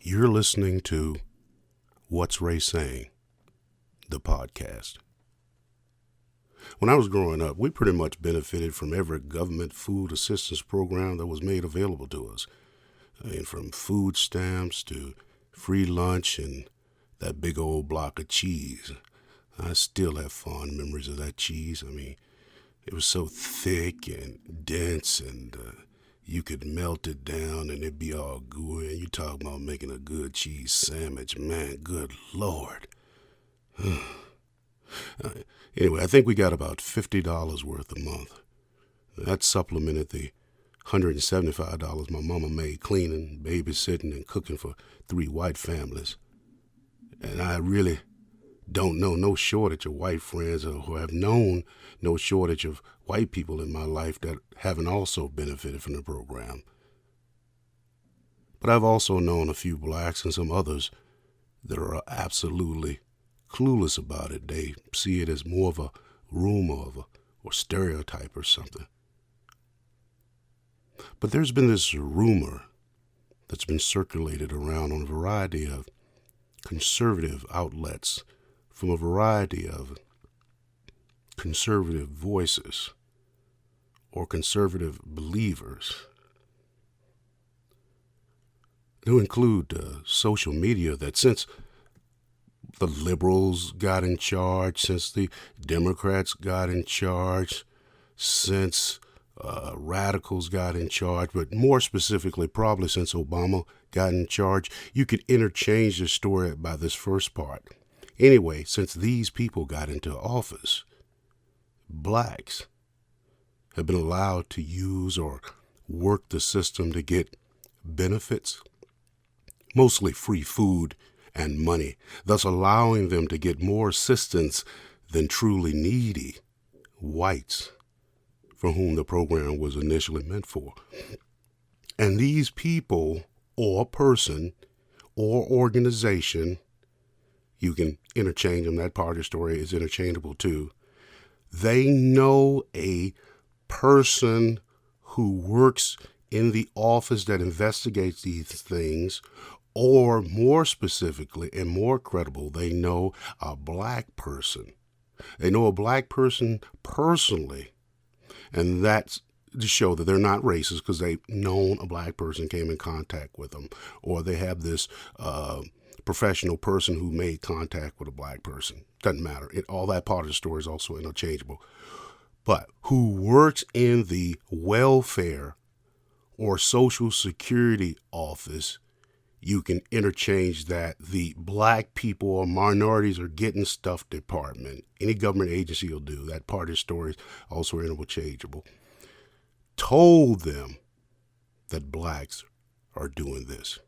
You're listening to What's Ray Saying, the podcast. When I was growing up, we pretty much benefited from every government food assistance program that was made available to us. From food stamps to free lunch and that big old block of cheese. I still have fond memories of that cheese. It was so thick and dense and you could melt it down and it'd be all gooey. And you talk about making a good cheese sandwich. Man, good Lord. Anyway, I think we got about $50 worth a month. That supplemented the $175 my mama made cleaning, babysitting, and cooking for 3 white families. And I really don't know no shortage of white friends or have known no shortage of white people in my life that haven't also benefited from the program. But I've also known a few blacks and some others that are absolutely clueless about it. They see it as more of a rumor or stereotype or something. But there's been this rumor that's been circulated around on a variety of conservative outlets from a variety of conservative voices or conservative believers, to include social media, that since the liberals got in charge, since the Democrats got in charge, since radicals got in charge, but more specifically probably since Obama got in charge, you could interchange the story by this first part. Anyway, since these people got into office, blacks have been allowed to use or work the system to get benefits, mostly free food and money, thus allowing them to get more assistance than truly needy whites for whom the program was initially meant for. And these people or person or organization, you can interchange them, that part of the story is interchangeable too. They know a person who works in the office that investigates these things, or more specifically and more credible, they know a black person. They know a black person personally, and that's to show that they're not racist because they've known a black person came in contact with them, or they have this professional person who made contact with a black person. Doesn't matter. All that part of the story is also interchangeable. But who works in the welfare or social security office, you can interchange that. The black people or minorities are getting stuff department. Any government agency will do. That part of the story is also interchangeable. Told them that blacks are doing this.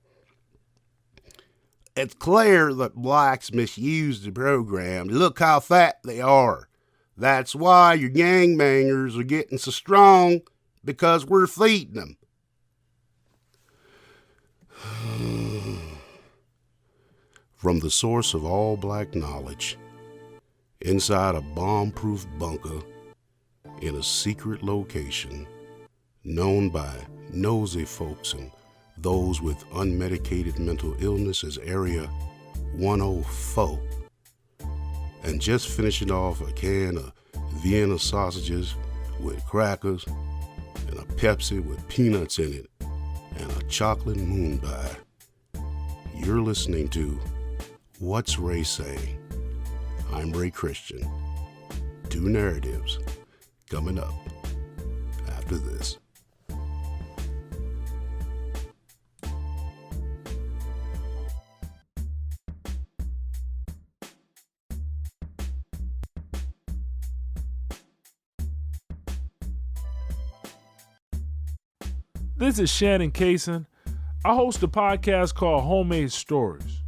It's clear that blacks misuse the program. Look how fat they are. That's why your gangbangers are getting so strong, because we're feeding them. From the source of all black knowledge, inside a bomb-proof bunker in a secret location known by nosy folks and those with unmedicated mental illness as Area 104, and just finishing off a can of Vienna sausages with crackers and a Pepsi with peanuts in it and a chocolate moon pie. You're listening to What's Ray Saying? I'm Ray Christian. 2 narratives coming up after this. This is Shannon Kaysen. I host a podcast called Homemade Stories.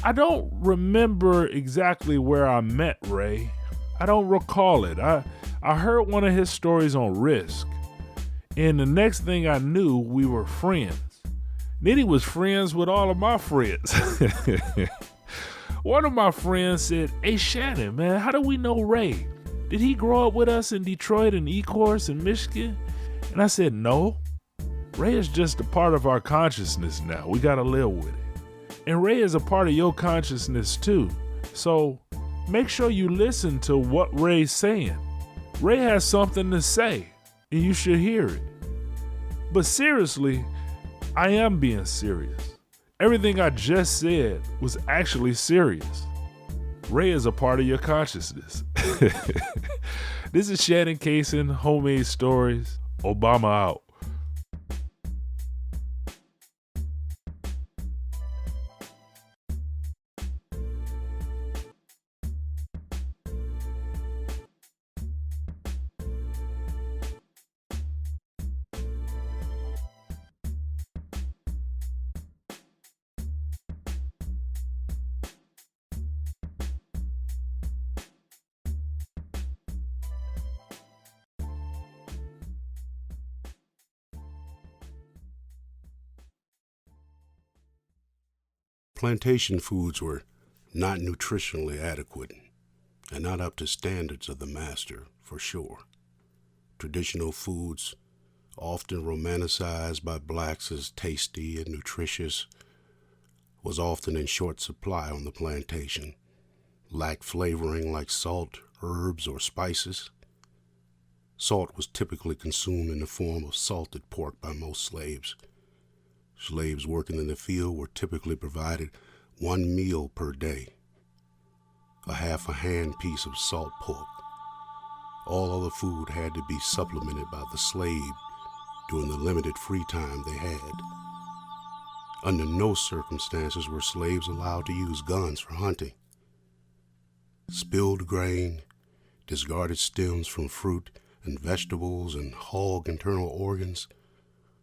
I don't remember exactly where I met Ray. I don't recall it. I heard one of his stories on Risk. And the next thing I knew, we were friends. Then he was friends with all of my friends. One of my friends said, "Hey Shannon, man, how do we know Ray? Did he grow up with us in Detroit and Ecorse in Michigan?" And I said, "No. Ray is just a part of our consciousness now. We got to live with it." And Ray is a part of your consciousness too. So make sure you listen to what Ray's saying. Ray has something to say, and you should hear it. But seriously, I am being serious. Everything I just said was actually serious. Ray is a part of your consciousness. This is Shannon Kaysen, Homemade Stories. Obama out. Plantation foods were not nutritionally adequate and not up to standards of the master, for sure. Traditional foods, often romanticized by blacks as tasty and nutritious, was often in short supply on the plantation, lacked flavoring like salt, herbs, or spices. Salt was typically consumed in the form of salted pork by most slaves. Slaves working in the field were typically provided one meal per day, a half a hand piece of salt pork. All other food had to be supplemented by the slave during the limited free time they had. Under no circumstances were slaves allowed to use guns for hunting. Spilled grain, discarded stems from fruit and vegetables, and hog internal organs,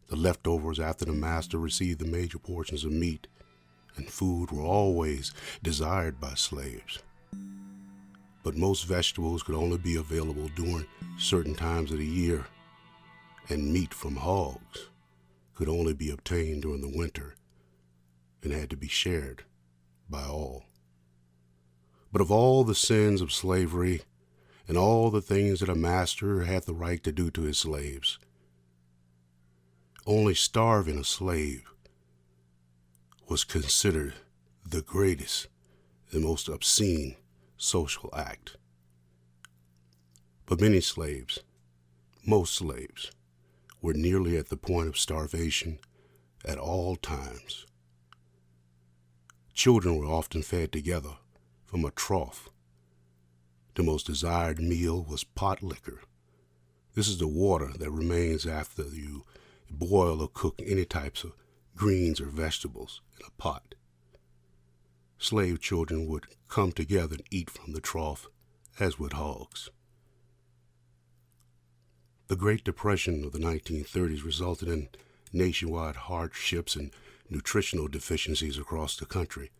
the leftovers after the master received the major portions of meat and food, were always desired by slaves. But most vegetables could only be available during certain times of the year, and meat from hogs could only be obtained during the winter and had to be shared by all. But of all the sins of slavery and all the things that a master had the right to do to his slaves, only starving a slave was considered the greatest and most obscene social act. But many slaves, most slaves, were nearly at the point of starvation at all times. Children were often fed together from a trough. The most desired meal was pot liquor. This is the water that remains after you boil or cook any types of greens or vegetables in a pot. Slave children would come together and eat from the trough, as would hogs. The Great Depression of the 1930s resulted in nationwide hardships and nutritional deficiencies across the country.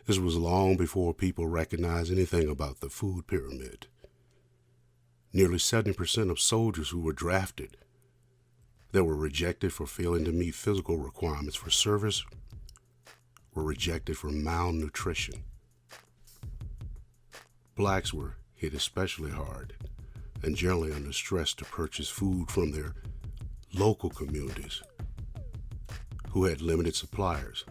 This was long before people recognized anything about the food pyramid. Nearly 70% of soldiers who were drafted that were rejected for failing to meet physical requirements for service were rejected for malnutrition. Blacks were hit especially hard and generally under stress to purchase food from their local communities, who had limited suppliers,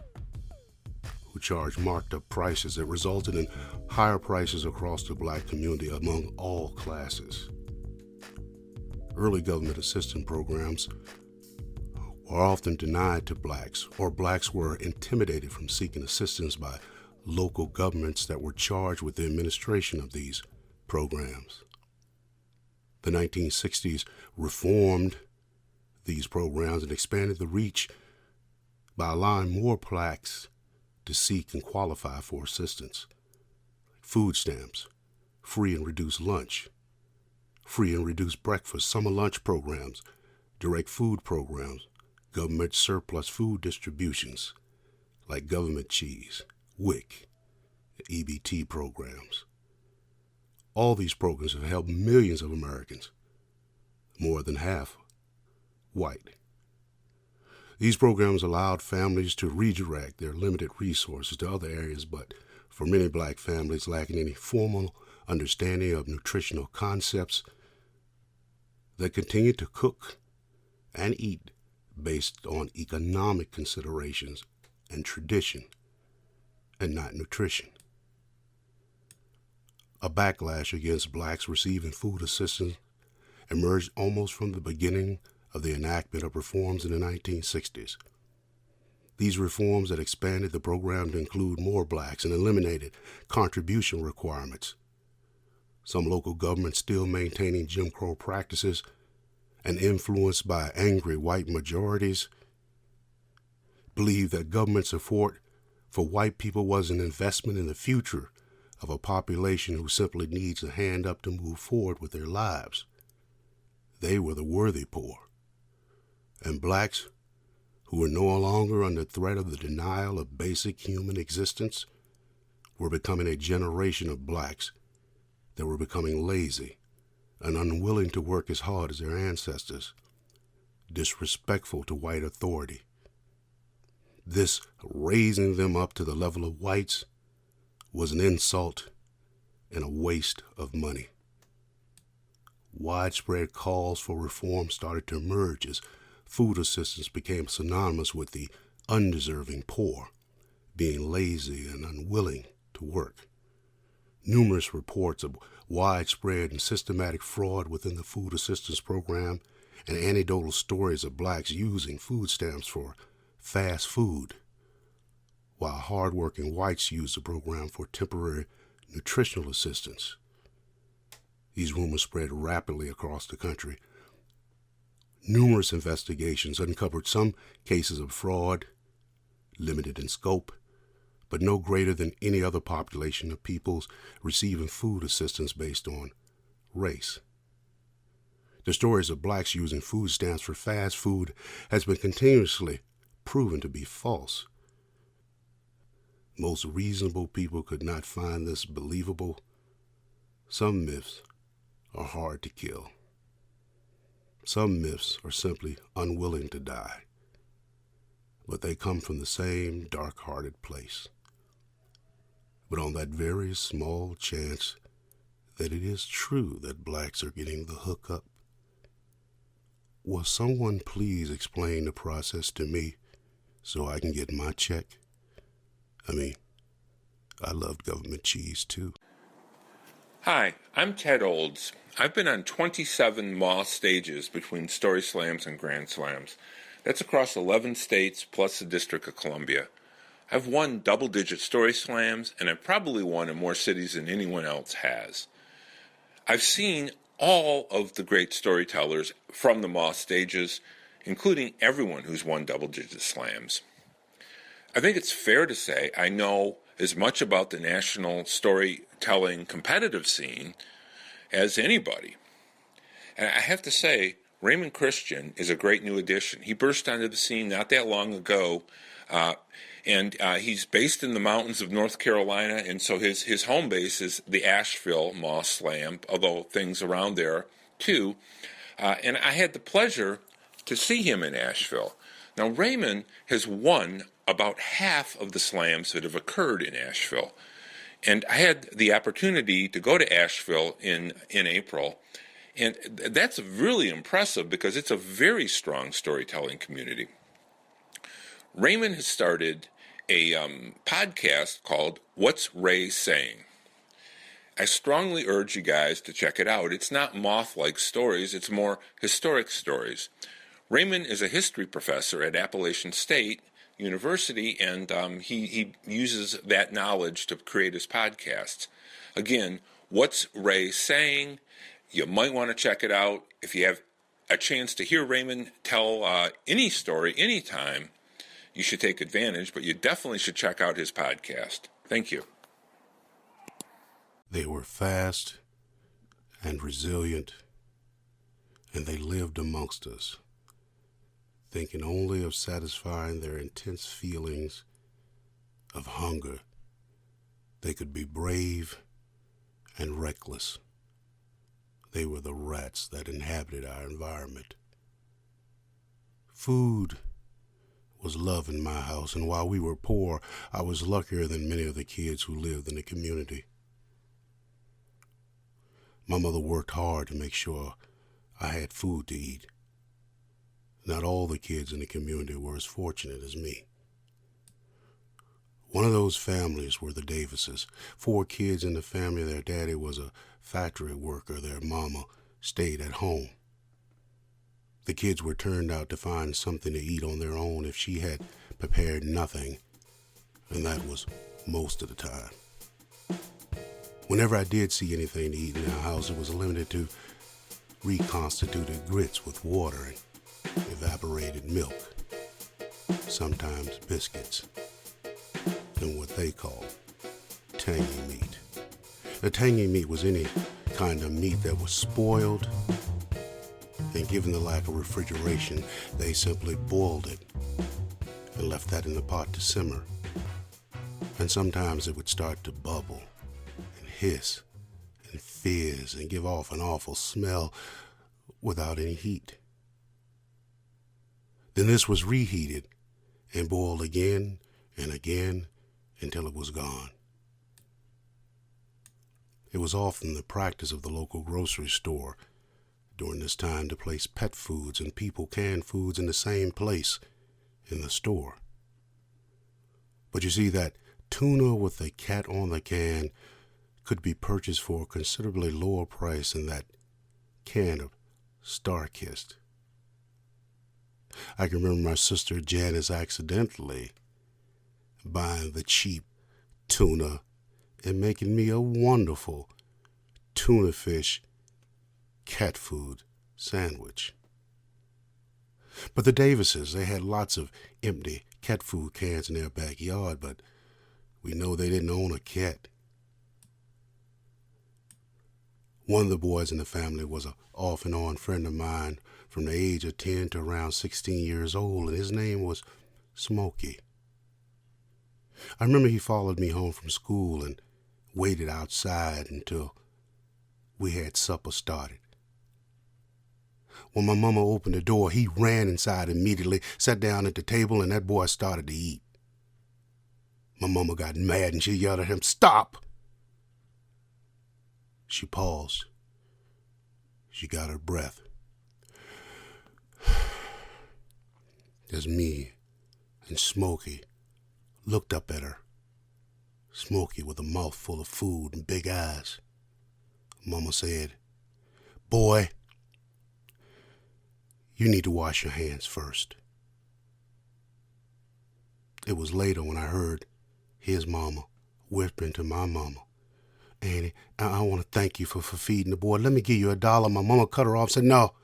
who charged marked up prices that resulted in higher prices across the black community among all classes. Early government assistance programs were often denied to blacks, or blacks were intimidated from seeking assistance by local governments that were charged with the administration of these programs. The 1960s reformed these programs and expanded the reach by allowing more blacks to seek and qualify for assistance. Food stamps, free and reduced lunch, free and reduced breakfast, summer lunch programs, direct food programs, government surplus food distributions like government cheese, WIC, EBT programs. All these programs have helped millions of Americans, more than half white. These programs allowed families to redirect their limited resources to other areas, but for many black families lacking any formal understanding of nutritional concepts, they continue to cook and eat based on economic considerations and tradition, and not nutrition. A backlash against blacks receiving food assistance emerged almost from the beginning of the enactment of reforms in the 1960s. These reforms that expanded the program to include more blacks and eliminated contribution requirements. Some local governments still maintaining Jim Crow practices and influenced by angry white majorities believed that government support for white people was an investment in the future of a population who simply needs a hand up to move forward with their lives. They were the worthy poor. And blacks, who were no longer under threat of the denial of basic human existence, were becoming a generation of blacks that were becoming lazy and unwilling to work as hard as their ancestors, disrespectful to white authority. This raising them up to the level of whites was an insult and a waste of money. Widespread calls for reform started to emerge as food assistance became synonymous with the undeserving poor, being lazy and unwilling to work. Numerous reports of widespread and systematic fraud within the food assistance program and anecdotal stories of blacks using food stamps for fast food, while hardworking whites used the program for temporary nutritional assistance. These rumors spread rapidly across the country. Numerous investigations uncovered some cases of fraud, limited in scope, but no greater than any other population of peoples receiving food assistance based on race. The stories of blacks using food stamps for fast food has been continuously proven to be false. Most reasonable people could not find this believable. Some myths are hard to kill. Some myths are simply unwilling to die, but they come from the same dark-hearted place. But on that very small chance that it is true that blacks are getting the hookup, will someone please explain the process to me so I can get my check? I love government cheese too. Hi, I'm Ted Olds. I've been on 27 Moss stages between Story Slams and Grand Slams. That's across 11 states plus the District of Columbia. I've won double-digit Story Slams, and I've probably won in more cities than anyone else has. I've seen all of the great storytellers from the Moss stages, including everyone who's won double-digit slams. I think it's fair to say I know as much about the national storytelling competitive scene as anybody. And I have to say, Raymond Christian is a great new addition. He burst onto the scene not that long ago, and he's based in the mountains of North Carolina, and so his home base is the Asheville Moss Slam, although things around there too. And I had the pleasure to see him in Asheville. Now, Raymond has won about half of the slams that have occurred in Asheville. And I had the opportunity to go to Asheville in April, and that's really impressive because it's a very strong storytelling community. Raymond has started a podcast called What's Ray Saying? I strongly urge you guys to check it out. It's not moth-like stories, it's more historic stories. Raymond is a history professor at Appalachian State University, and he uses that knowledge to create his podcasts. Again, What's Ray Saying? You might want to check it out. If you have a chance to hear Raymond tell any story anytime, you should take advantage, but you definitely should check out his podcast. Thank you. They were fast and resilient, and they lived amongst us, thinking only of satisfying their intense feelings of hunger. They could be brave and reckless. They were the rats that inhabited our environment. Food was love in my house, and while we were poor, I was luckier than many of the kids who lived in the community. My mother worked hard to make sure I had food to eat. Not all the kids in the community were as fortunate as me. One of those families were the Davises. 4 kids in the family. Their daddy was a factory worker. Their mama stayed at home. The kids were turned out to find something to eat on their own if she had prepared nothing, and that was most of the time. Whenever I did see anything to eat in our house, it was limited to reconstituted grits with water and evaporated milk, sometimes biscuits, and what they called tangy meat. The tangy meat was any kind of meat that was spoiled, and given the lack of refrigeration, they simply boiled it and left that in the pot to simmer. And sometimes it would start to bubble and hiss and fizz and give off an awful smell without any heat. Then this was reheated and boiled again and again until it was gone. It was often the practice of the local grocery store during this time to place pet foods and people canned foods in the same place in the store. But you see, that tuna with a cat on the can could be purchased for a considerably lower price than that can of Star-Kissed. I can remember my sister Janice accidentally buying the cheap tuna and making me a wonderful tuna fish cat food sandwich. But the Davises, they had lots of empty cat food cans in their backyard, but we know they didn't own a cat. One of the boys in the family was an off and on friend of mine from the age of 10 to around 16 years old, and his name was Smokey. I remember he followed me home from school and waited outside until we had supper started. When my mama opened the door, he ran inside immediately, sat down at the table, and that boy started to eat. My mama got mad and she yelled at him, "Stop!" She paused. She got her breath. As me and Smokey looked up at her, Smokey with a mouthful of food and big eyes, Mama said, "Boy, you need to wash your hands first." It was later when I heard his mama whispering to my mama, "Annie, I want to thank you for feeding the boy. Let me give you $1. My mama cut her off and said, No,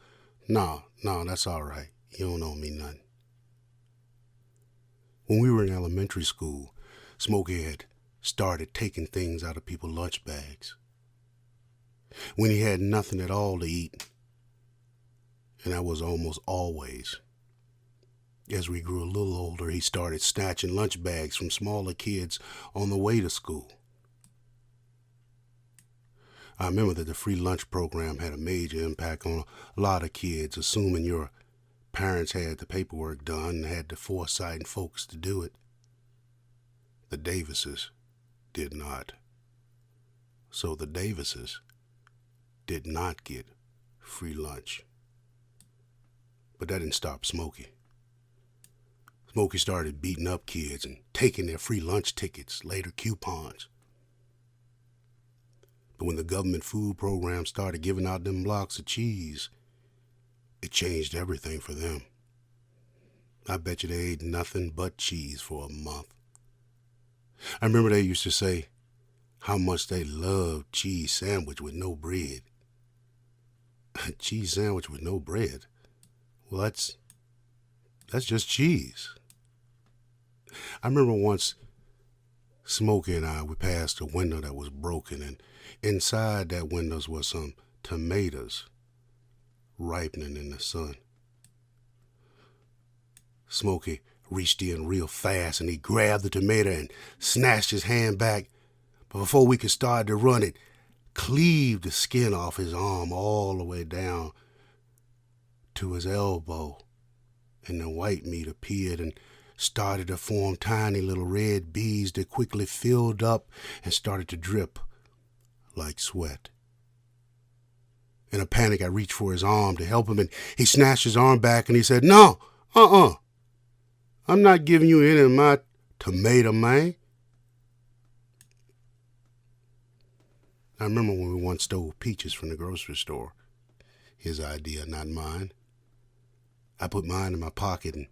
that's all right. You don't owe me nothing." When we were in elementary school, Smokey had started taking things out of people's lunch bags. When he had nothing at all to eat, and that was almost always. As we grew a little older, he started snatching lunch bags from smaller kids on the way to school. I remember that the free lunch program had a major impact on a lot of kids, assuming your parents had the paperwork done and had the foresight and focus to do it. The Davises did not. So the Davises did not get free lunch. But that didn't stop Smokey. Smokey started beating up kids and taking their free lunch tickets, later coupons. But when the government food program started giving out them blocks of cheese, it changed everything for them. I bet you they ate nothing but cheese for a month. I remember they used to say how much they loved cheese sandwich with no bread. A cheese sandwich with no bread? Well, that's just cheese. I remember once Smokey and we passed a window that was broken, and inside that window was some tomatoes ripening in the sun. Smokey reached in real fast and he grabbed the tomato and snatched his hand back, but before we could start to run, it cleaved the skin off his arm all the way down to his elbow, and the white meat appeared and started to form tiny little red beads that quickly filled up and started to drip like sweat. In a panic, I reached for his arm to help him, and he snatched his arm back and he said, "No, I'm not giving you any of my tomato, man. I remember when we once stole peaches from the grocery store. His idea, not mine. I put mine in my pocket and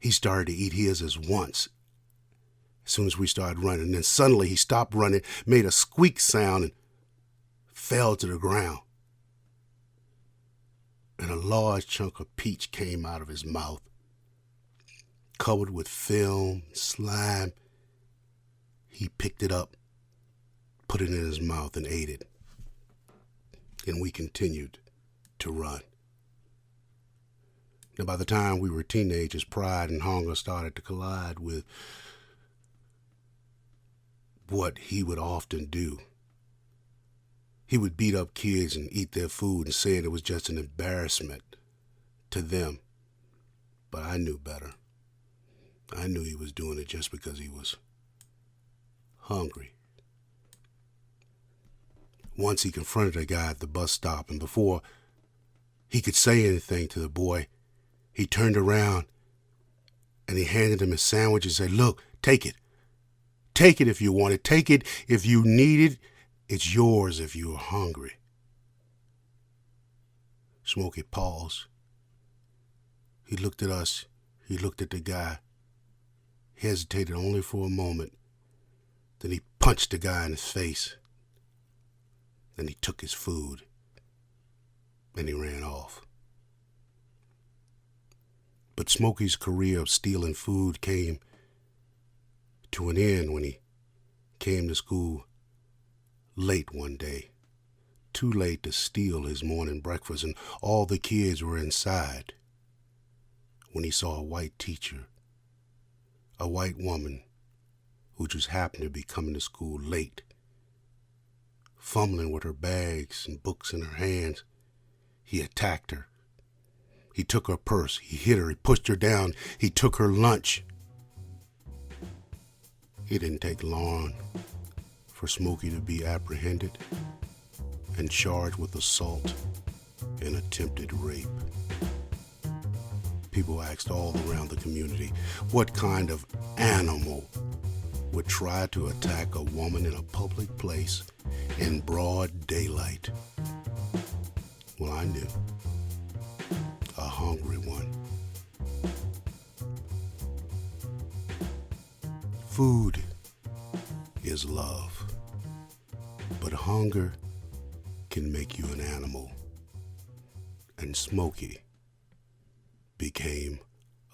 he started to eat his as once. As soon as we started running, then suddenly he stopped running, made a squeak sound, and fell to the ground. And a large chunk of peach came out of his mouth, covered with film, slime. He picked it up, put it in his mouth, and ate it. And we continued to run. Now, by the time we were teenagers, pride and hunger started to collide with what he would often do. He would beat up kids and eat their food and say it was just an embarrassment to them. But I knew better. I knew he was doing it just because he was hungry. Once he confronted a guy at the bus stop, and before he could say anything to the boy, he turned around and he handed him his sandwich and said, "Look, take it. Take it if you want it. Take it if you need it. It's yours if you are hungry." Smokey paused. He looked at us. He looked at the guy. Hesitated only for a moment. Then he punched the guy in his face. Then he took his food. And he ran off. But Smokey's career of stealing food came to an end when he came to school late one day. Too late to steal his morning breakfast, and all the kids were inside when he saw a white teacher, a white woman who just happened to be coming to school late, fumbling with her bags and books in her hands. He attacked her. He took her purse. He hit her. He pushed her down. He took her lunch. It didn't take long for Smokey to be apprehended and charged with assault and attempted rape. People asked all around the community, what kind of animal would try to attack a woman in a public place in broad daylight? Well, I knew. A hungry one. Food is love, but hunger can make you an animal. And Smokey became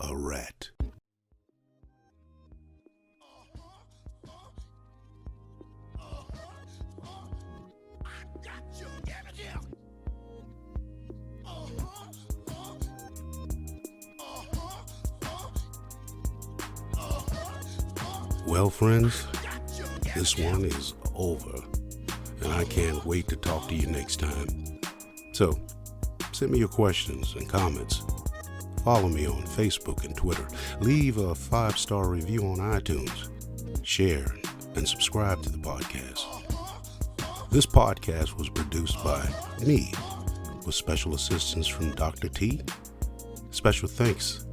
a rat. Well, friends, this one is over, and I can't wait to talk to you next time. So, send me your questions and comments. Follow me on Facebook and Twitter. Leave a 5-star review on iTunes. Share and subscribe to the podcast. This podcast was produced by me, with special assistance from Dr. T. Special thanks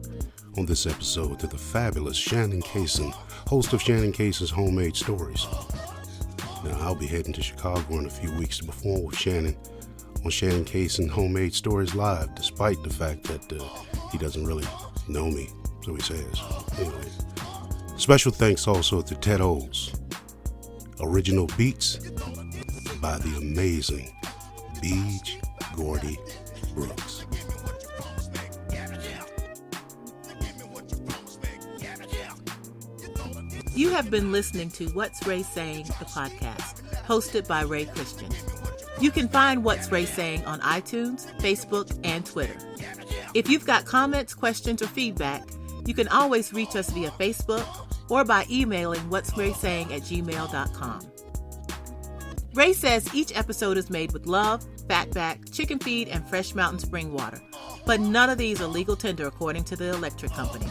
on this episode to the fabulous Shannon Kaysen, host of Shannon Kaysen's Homemade Stories. Now, I'll be heading to Chicago in a few weeks to perform with Shannon on Shannon Kaysen Homemade Stories Live, despite the fact that he doesn't really know me, so he says. Anyway, special thanks also to Ted Olds. Original beats by the amazing Beej Gordy Brooks. You have been listening to What's Ray Saying, the podcast, hosted by Ray Christian. You can find What's Ray Saying on iTunes, Facebook, and Twitter. If you've got comments, questions, or feedback, you can always reach us via Facebook or by emailing whatsraysaying@gmail.com. Ray says each episode is made with love, fatback, chicken feed, and fresh mountain spring water, but none of these are legal tender according to the electric company.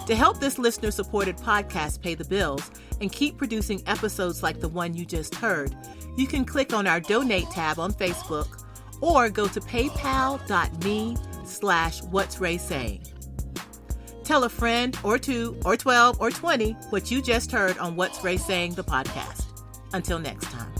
To help this listener-supported podcast pay the bills and keep producing episodes like the one you just heard, you can click on our Donate tab on Facebook or go to paypal.me/whatsraysaying. Tell a friend or 2 or 12 or 20 what you just heard on What's Ray Saying, the podcast. Until next time.